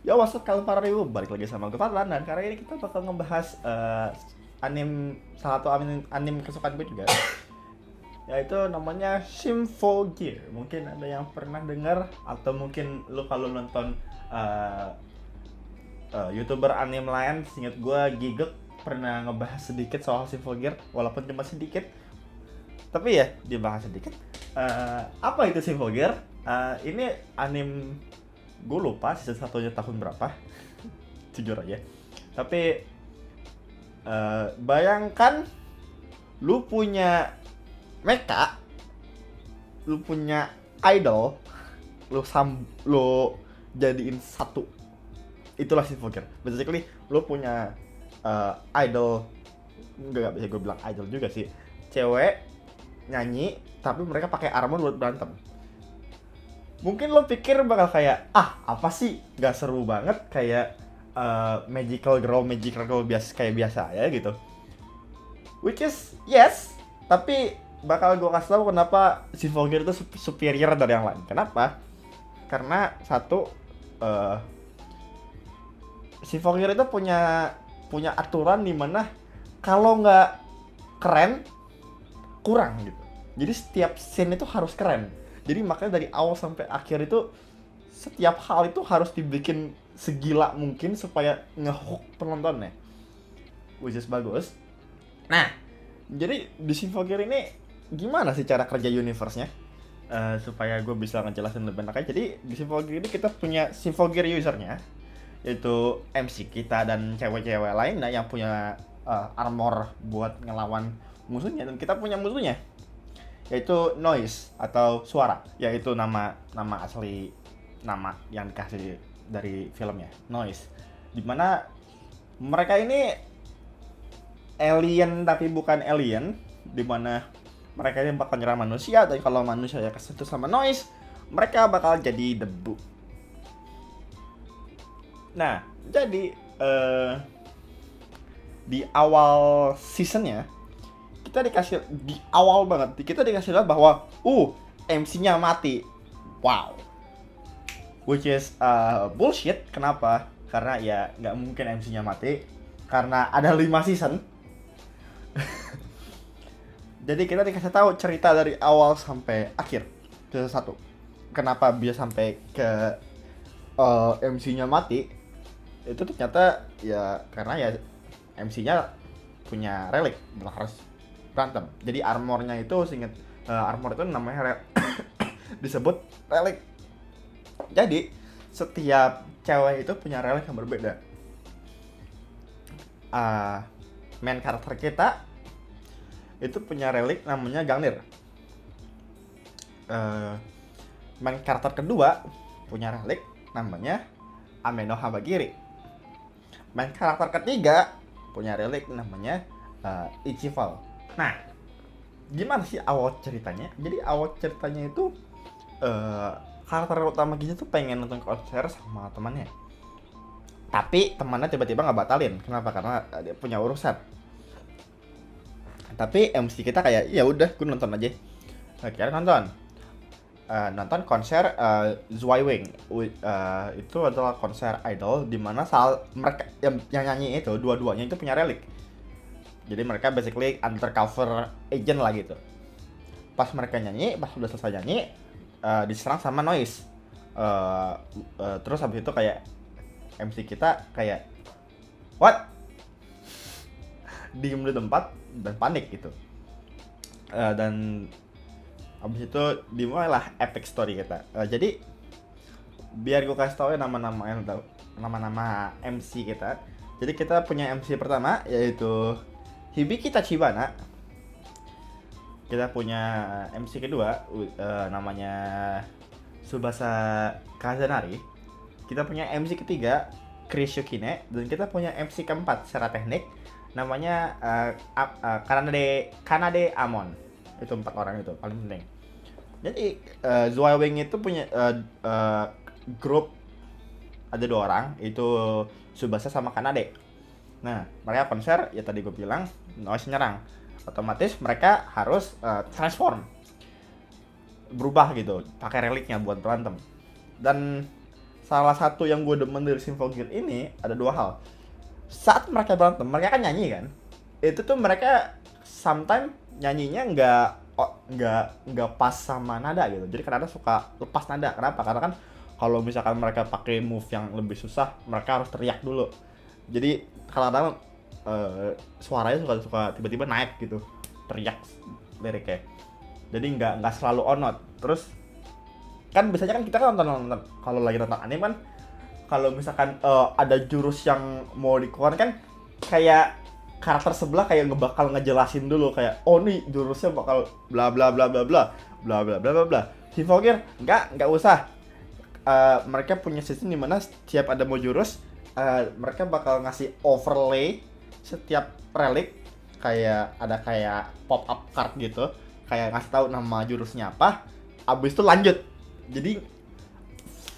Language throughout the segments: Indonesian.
Ya what's up kalian para review, balik lagi sama gue Fadlan. Dan kali ini kita bakal ngebahas salah satu anime kesukaan gue juga, yaitu namanya Symphogear. Mungkin ada yang pernah dengar, atau mungkin lu kalau nonton youtuber anime lain, seingat gue Gigek pernah ngebahas sedikit soal Symphogear, walaupun cuma sedikit, tapi ya dibahas sedikit. Apa itu Symphogear? Ini anime gue lupa season satunya tahun berapa, jujur aja. Tapi bayangkan lu punya mecha, lu punya idol, lu jadiin satu. Itulah Symphogear. Basically lu punya idol, nggak bisa gue bilang idol juga sih, cewek nyanyi tapi mereka pakai armor buat berantem. Mungkin lo pikir bakal kayak, apa sih, gak seru banget, kayak magical girl biasa ya gitu. Which is yes, tapi bakal gue kasih tau kenapa Symphogear itu superior dari yang lain. Kenapa? Karena satu, Symphogear itu punya aturan dimana kalau nggak keren kurang gitu. Jadi setiap scene itu harus keren. Jadi makanya dari awal sampai akhir itu setiap hal itu harus dibikin segila mungkin supaya ngehook penontonnya, which is bagus. Nah, jadi di Symphogear ini gimana sih cara kerja universe-nya? Supaya gue bisa ngejelasin lebih enak aja. Jadi di Symphogear ini kita punya Symphogear user-nya, yaitu MC kita dan cewek-cewek lain yang punya armor buat ngelawan musuhnya. Dan kita punya musuhnya, yaitu noise atau suara, yaitu nama asli, nama yang dikasih dari filmnya, noise. Dimana mereka ini alien tapi bukan alien, dimana mereka ini bakal nyerang manusia, dan kalau manusia ya kesentuh sama noise, mereka bakal jadi debu. Nah, jadi di awal seasonnya kita dikasih, di awal banget kita dikasih lihat bahwa MC-nya mati. Wow, which is bullshit. Kenapa? Karena ya nggak mungkin MC-nya mati, karena ada 5 season. Jadi kita dikasih tahu cerita dari awal sampai akhir season 1. Kenapa bisa sampai ke MC-nya mati? Itu ternyata ya karena ya MC-nya punya relik, harus berantem. Jadi armornya itu, seinget armor itu namanya disebut relik. Jadi setiap cewek itu punya relik yang berbeda. Main karakter kita itu punya relik namanya Gangnir. Main karakter kedua punya relik namanya Ameno Habagiri. Main karakter ketiga punya relik namanya Ichival. Nah, gimana sih awal ceritanya? Jadi awal ceritanya itu karakter utama kita tuh pengen nonton konser sama temannya, tapi temannya tiba-tiba nggak batalin. Kenapa? Karena dia punya urusan. Tapi MC kita kayak, ya udah, gue nonton aja. Akhirnya nonton konser Zweiwing. Itu adalah konser idol dimana mereka yang nyanyi itu dua-duanya itu punya relik. Jadi mereka basically undercover agent lah gitu. Pas mereka nyanyi, pas udah selesai nyanyi, diserang sama noise. Terus habis itu kayak MC kita kayak what? Diem di tempat dan panik gitu. Dan habis itu dimulailah epic story kita. Jadi biar gue kasih tau ya nama-nama MC kita. Jadi kita punya MC pertama yaitu Hibiki Tachibana. Kita punya MC kedua namanya Tsubasa Kazanari. Kita punya MC ketiga Chris Yukine. Dan kita punya MC keempat secara teknik namanya Kanade Amon. Itu 4 orang itu paling penting. Jadi Zweiwing itu punya grup, ada 2 orang, itu Tsubasa sama Kanade. Nah, mereka konser, ya tadi gue bilang noise nyerang, otomatis mereka harus transform, berubah gitu, pakai reliknya buat berantem. Dan salah satu yang gue demen dari Symphogear ini ada dua hal. Saat mereka berantem, mereka kan nyanyi kan. Itu tuh mereka sometimes nyanyinya nggak pas sama nada gitu. Jadi kadang suka lepas nada. Kenapa? Karena kan kalau misalkan mereka pakai move yang lebih susah, mereka harus teriak dulu. Jadi kadang-kadang suaranya suka tiba-tiba naik gitu, teriak liriknya. Jadi nggak selalu on note. Terus kan biasanya kan kita kan nonton kalau lagi nonton anime kan, kalau misalkan ada jurus yang mau dikeluarkan kan, kayak karakter sebelah kayak bakal ngejelasin dulu kayak, oh nih jurusnya bakal bla bla bla bla bla bla bla bla bla bla. Symphogear nggak usah. Mereka punya sistem dimana setiap ada mau jurus, mereka bakal ngasih overlay setiap relik, kayak ada kayak pop up card gitu, kayak ngasih tahu nama jurusnya apa, abis itu lanjut. Jadi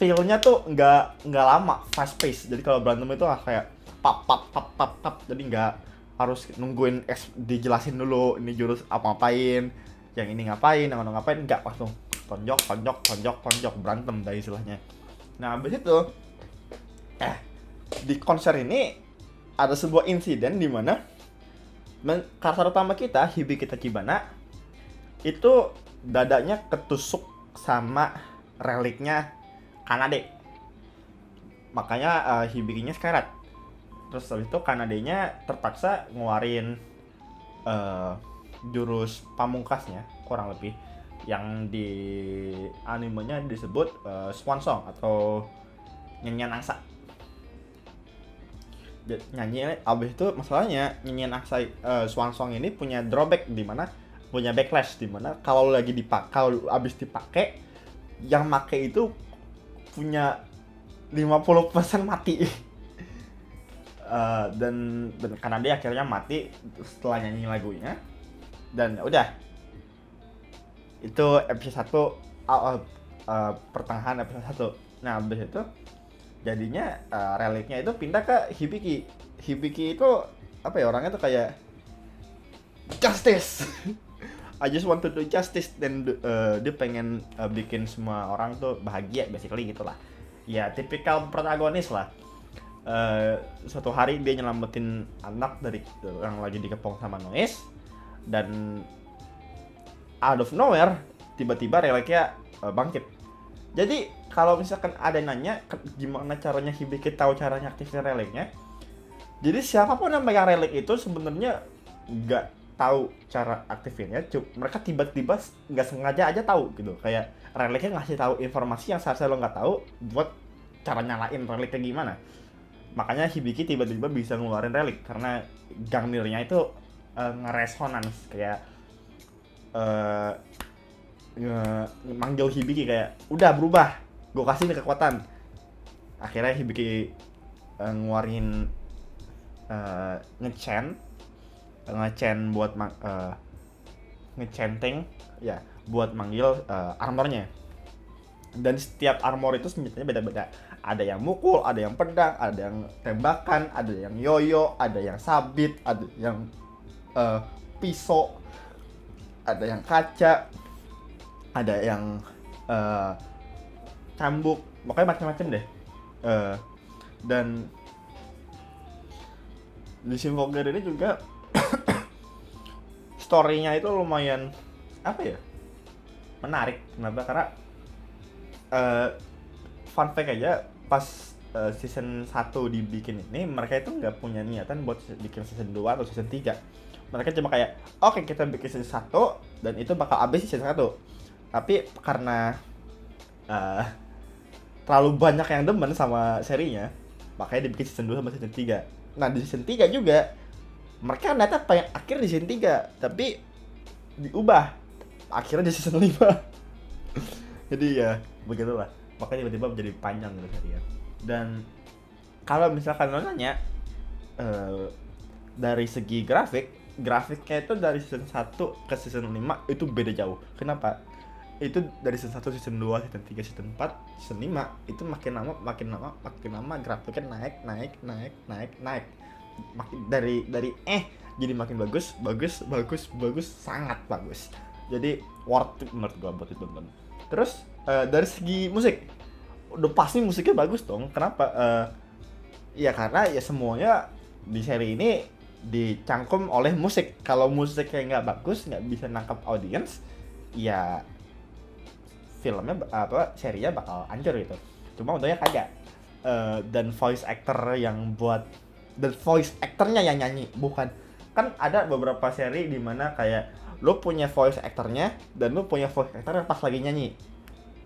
feel-nya tuh nggak lama, fast pace. Jadi kalau berantem itu kayak pap pap pap pap pap, jadi nggak harus nungguin dijelasin dulu ini jurus apa-apain, yang ini ngapain, yang ngapain, nggak, langsung tonjok berantem dah istilahnya. Nah abis itu di konser ini ada sebuah insiden di mana karakter utama kita, Hibiki Tachibana, itu dadanya ketusuk sama reliknya Kanade. Makanya Hibikinya sekarat. Terus habis itu Kanadenya terpaksa ngeluarin jurus pamungkasnya, kurang lebih yang di animenya disebut Swan Song atau nyanyian angsa. Nyanyi abis itu masalahnya nyanyian angsa Swan Song ini punya drawback, di mana punya backlash, di mana kalau lagi kalau abis dipakai, yang make itu punya 50% mati. Dan karena dia akhirnya mati setelah nyanyi lagunya. Dan udah, itu episode 1, pertengahan episode 1. Nah abis itu jadinya reliknya itu pindah ke Hibiki. Hibiki itu apa ya, orangnya tuh kayak justice. I just want to do justice, dan dia pengen bikin semua orang tuh bahagia, basically gitulah. Ya tipikal protagonis lah. Suatu hari dia nyelamatin anak dari yang lagi dikepung sama Noise, dan out of nowhere tiba-tiba reliknya bangkit. Jadi kalau misalkan ada yang nanya gimana caranya Hibiki tahu caranya aktifin reliknya, jadi siapapun yang pegang relik itu sebenarnya nggak tahu cara aktifinnya, mereka tiba-tiba nggak sengaja aja tahu gitu, kayak reliknya ngasih tahu informasi yang seharusnya lo nggak tahu buat cara nyalain reliknya gimana. Makanya Hibiki tiba-tiba bisa ngeluarin relik karena Gangnirnya itu ngeresonans, kayak manggil Hibiki kayak udah berubah, gue kasih nih kekuatan. Akhirnya Hibiki ngeluarin ngechan buat ngechanting ya, buat manggil armornya. Dan setiap armor itu senjatanya beda-beda. Ada yang mukul, ada yang pedang, ada yang tembakan, ada yang yoyo, ada yang sabit, ada yang pisau, ada yang kaca, ada yang cambuk, pokoknya macam-macam deh. Dan di Symphogear ini juga story-nya itu lumayan apa ya, menarik. Kenapa? Karena fun fact aja, pas season 1 dibikin ini, mereka itu nggak punya niatan buat bikin season 2 atau season 3. Mereka cuma kayak, oke, kita bikin season 1 dan itu bakal habis di season 1. Tapi karena terlalu banyak yang demen sama serinya, makanya dibikin season 2 sama season 3. Nah di season 3 juga mereka ternyata pengen akhir di season 3, tapi diubah akhirnya di season 5. Jadi ya begitulah, makanya tiba-tiba menjadi panjang gitu serinya. Dan kalau misalkan lo nanya dari segi grafiknya itu dari season 1 ke season 5 itu beda jauh. Kenapa? Itu dari season 1, season 2, season 3, season 4, season 5 itu makin lama grafiknya naik. Makin dari jadi makin bagus, sangat bagus. Jadi worth it menurut gua buat ditonton. Terus dari segi musik udah pasti musiknya bagus dong. Kenapa? Ya karena ya semuanya di seri ini dicangkum oleh musik. Kalau musiknya nggak bagus, nggak bisa nangkap audiens, ya filmnya serinya bakal hancur gitu. Cuma untungnya kagak. Dan voice actor yang buat, dan voice actornya yang nyanyi, bukan. Kan ada beberapa seri di mana kayak lu punya voice actornya dan lu punya voice actor yang pas lagi nyanyi.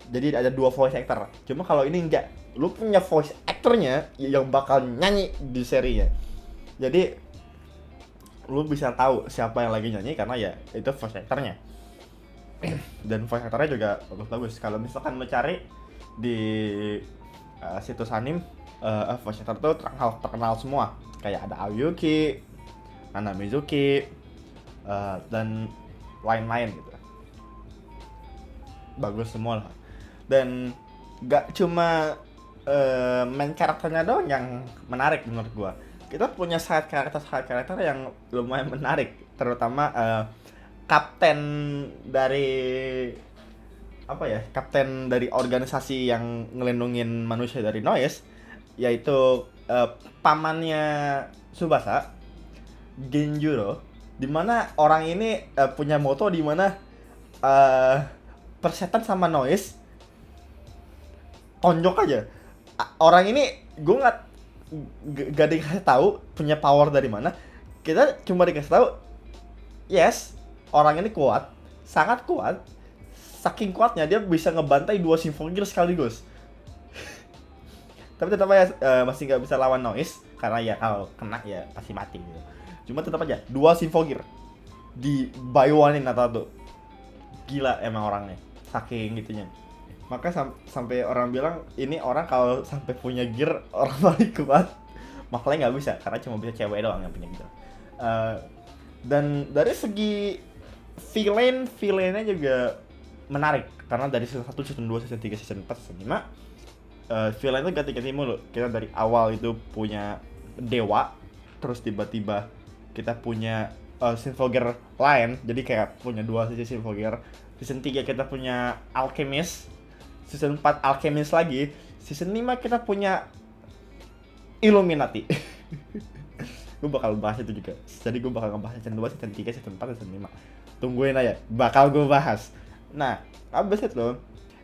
Jadi ada dua voice actor. Cuma kalau ini enggak, lu punya voice actornya yang bakal nyanyi di serinya. Jadi lu bisa tahu siapa yang lagi nyanyi karena ya itu voice actornya. Dan voice actornya juga bagus-bagus. Kalau misalkan lu cari di situs anim, voice actor tuh terkenal semua. Kayak ada Aoyuki, Nana Mizuki, dan lain-lain gitu. Bagus semua lah. Dan gak cuma main karakternya doang yang menarik menurut gua. Kita punya side karakter yang lumayan menarik, terutama kapten dari kapten dari organisasi yang ngelindungin manusia dari noise, yaitu pamannya Tsubasa, Genjuro, dimana orang ini punya moto dimana persetan sama noise tonjok aja. Orang ini gue gak dikasih tahu punya power dari mana. Kita cuma dikasih tahu yes, orang ini kuat, sangat kuat. Saking kuatnya dia bisa ngebantai 2 Symphogear sekaligus. Tapi tetap aja masih nggak bisa lawan noise karena ya kalau kena ya pasti mati gitu. Cuma tetap aja 2 Symphogear di buy one-in atau tuh. Gila emang orangnya, saking gitunya. Maka sampai orang bilang ini orang kalau sampai punya gear orang paling kuat. Makanya nggak bisa karena cuma bisa cewek doang yang punya gear. Dan dari segi villain-nya juga menarik karena dari season 1, season 2, season 3, season 4, season 5 villain itu ganti-ganti mulu. Kita dari awal itu punya dewa, terus tiba-tiba kita punya Symphogear lain, jadi kayak punya 2 sisi Symphogear. Season 3 kita punya Alchemist, season 4 Alchemist lagi, season 5 kita punya Illuminati. Gue bakal bahas itu juga. Jadi gue bakal ngebahas season 2, season 3, season 4, season 5. Tungguin aja, bakal gue bahas. Nah, abis itu,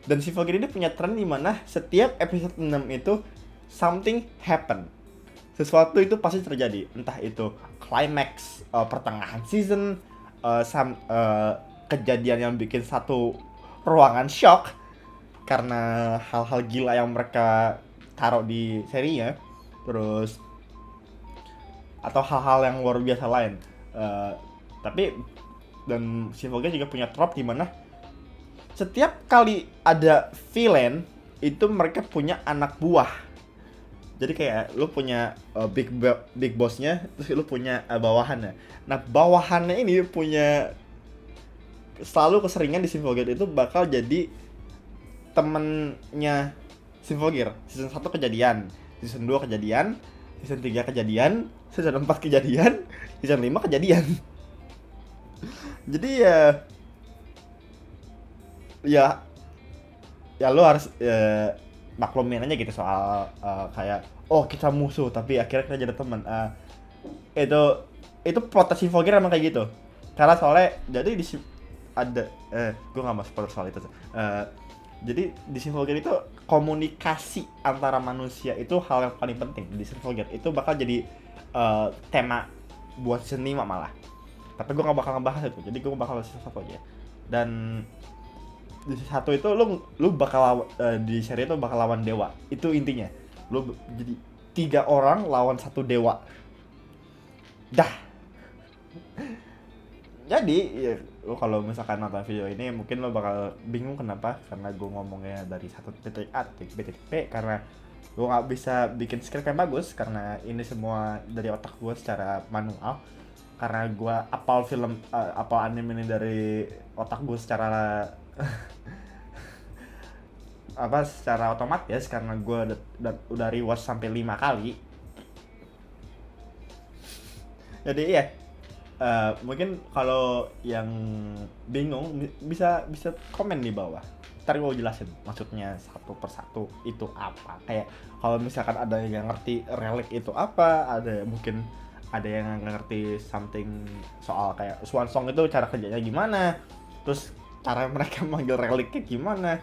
dan Symphogear ini punya tren dimana setiap episode 6 itu something happen. Sesuatu itu pasti terjadi, entah itu climax pertengahan season, kejadian yang bikin satu ruangan shock karena hal-hal gila yang mereka taruh di serinya, terus atau hal-hal yang luar biasa lain. Tapi dan Symphogear juga punya trope di mana setiap kali ada villain itu mereka punya anak buah. Jadi kayak lu punya big bossnya, terus lu punya bawahannya. Nah, bawahannya ini punya selalu keseringan di Symphogear itu bakal jadi temennya Symphogear. Season 1 kejadian, season 2 kejadian, season 3 kejadian, season 4 kejadian, season 5 kejadian. Jadi ya lu harus maklumin aja gitu soal kayak kita musuh tapi akhirnya kita jadi teman. Itu plot Symphogear emang kayak gitu. Karena soalnya jadi gue nggak mau spoiler soal itu. Jadi di Symphogear itu komunikasi antara manusia itu hal yang paling penting di Symphogear. Itu bakal jadi tema buat season 5 malah. Tapi gue nggak bakal ngebahas itu. Jadi gue bakal season 1 aja. Dan di satu itu lu bakal di seri itu bakal lawan dewa. Itu intinya. Lu jadi 3 orang lawan 1 dewa. Dah. Jadi ya, lu kalau misalkan nonton video ini mungkin lu bakal bingung kenapa, karena gue ngomongnya dari satu titik A titik B titik P, karena gue nggak bisa bikin skrip yang bagus karena ini semua dari otak gue secara manual. Karena gue apal anime ini dari otak gue secara secara otomatis karena gue udah rewatch sampai 5 kali. Jadi ya mungkin kalau yang bingung bisa komen di bawah. ntar gue jelasin maksudnya satu persatu itu apa. Kayak kalau misalkan ada yang ngerti relic itu apa, ada mungkin ada yang nggak ngerti something soal kayak Swan Song itu cara kerjanya gimana, terus cara mereka manggil relicnya gimana,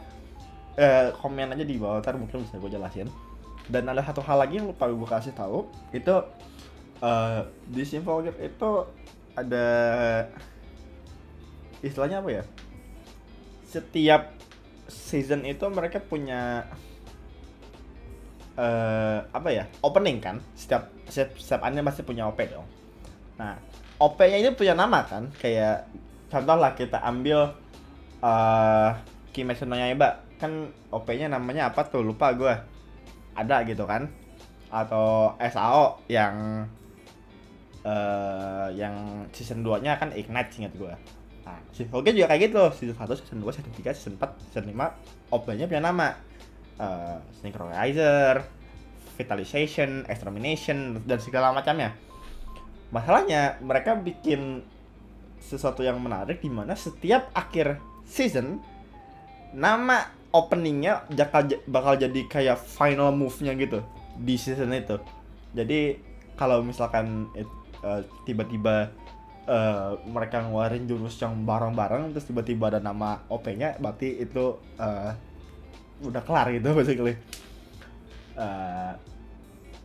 komen aja di bawah, ntar mungkin bisa gue jelasin. Dan ada satu hal lagi yang lupa gue kasih tahu, itu di Symphogear itu ada istilahnya apa ya, setiap season itu mereka punya apa ya, opening kan, setiap anime pasti punya OP dong. Nah, OP-nya ini punya nama kan, kayak contoh lah kita ambil Kimetsu no Yaiba kan, OP-nya namanya apa tuh, lupa gue, ada gitu kan. Atau SAO yang season 2-nya kan Ignite, ingat gue. Nah, Symphogear juga kayak gitu, season 1, season 2, season 3, season 4, season 5, OP-nya punya nama. Synchronizer, Vitalization, Extermination, dan segala macamnya. Masalahnya, mereka bikin sesuatu yang menarik di mana setiap akhir season, nama openingnya bakal jadi kayak final move-nya gitu di season itu. Jadi, kalau misalkan tiba-tiba mereka ngeluarin jurus yang bareng-bareng terus tiba-tiba ada nama OP-nya, berarti itu udah kelar gitu basically.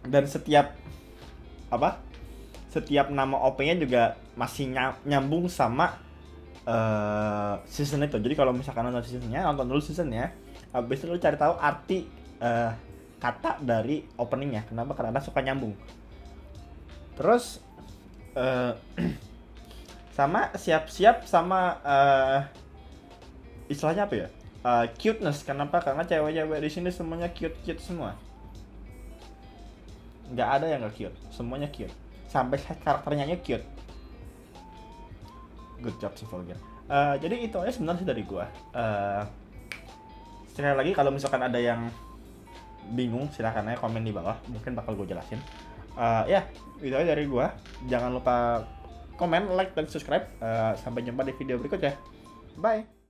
Dan setiap nama OP-nya juga masih nyambung sama season itu. Jadi kalau misalkan nonton seasonnya, nonton dulu seasonnya, habis itu lu cari tahu arti kata dari openingnya, kenapa, karena suka nyambung. Terus sama siap-siap sama istilahnya apa ya, cuteness. Kenapa? Karena cewek-cewek di sini semuanya cute semua, nggak ada yang nggak cute, semuanya cute, sampai karakternya cute. Good job Symphogear. Jadi itu aja sebenarnya dari gua. Sekali lagi kalau misalkan ada yang bingung silahkan aja komen di bawah, mungkin bakal gue jelasin. Ya itu aja dari gua. Jangan lupa komen, like, dan subscribe. Sampai jumpa di video berikutnya. Bye.